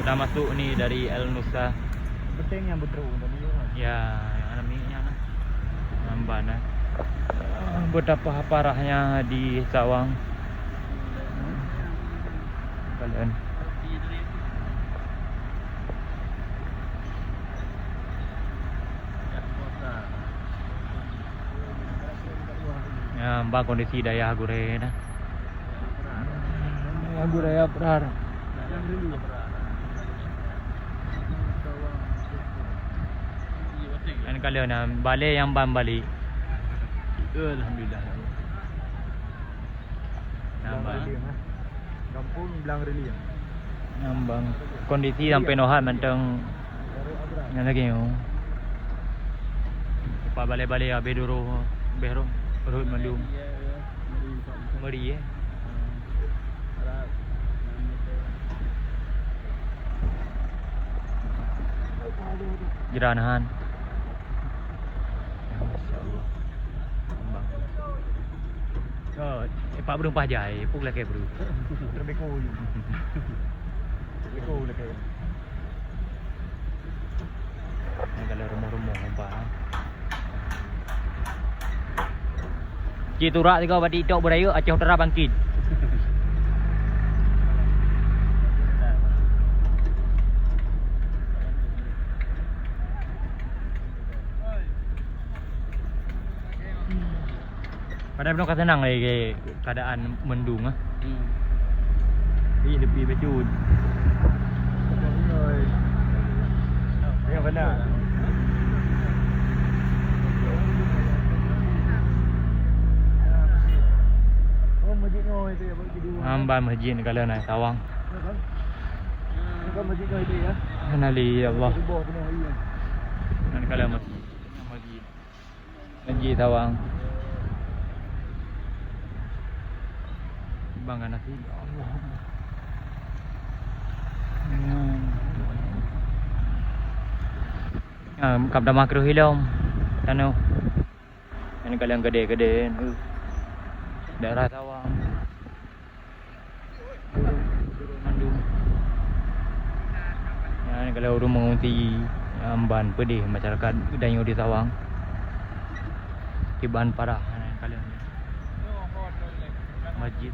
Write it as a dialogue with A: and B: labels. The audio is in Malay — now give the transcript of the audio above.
A: Sudah masuk ni dari El Nusa.
B: Beting yang betul tadi kan.
A: Ya, yang ada miliknya nah. Namban nah. Betapa parahnya di Sawang. Kalian. Ya, mbak kondisi daya gure nah. Ya gure ya berar. Kan kalian nah, balik yang ban balik. Alhamdulillah. Nambang.
B: Kampung Belang Reli.
A: Nambang. Kondisi sampai nohat mentang yang lagi yo. Pa balik-balik habis duru beru perut mandum. Meri Jeranahan. Oh, Pak Berung Pajai, puk lagi bro.
B: Terbeko. Terbeko lagi.
A: Ini kalau rumah-rumah apa? Cik turak tiga bati tok beraya Aceh Utara bangkit. Padahal belum senang lagi keadaan mendung ah. Ini lebih bejut.
B: Ya benar. Oh masjid no itu ya bagi dua.
A: Amban masjid kalau nak Sawang.
B: Bukan masjid no itu ya.
A: Kenali Allah.
B: Bawah penuh hari kan.
A: Dan kalau masjid Sawang. Bangga nasi. Allah. Kapda makro hilang. Tanu. Ini kalian gede-gede. Daerah Sawang. Mandung. Ini kalau orang mengunti amban pedih masyarakat Danyo di Sawang. Kiban parah kalian. Masjid.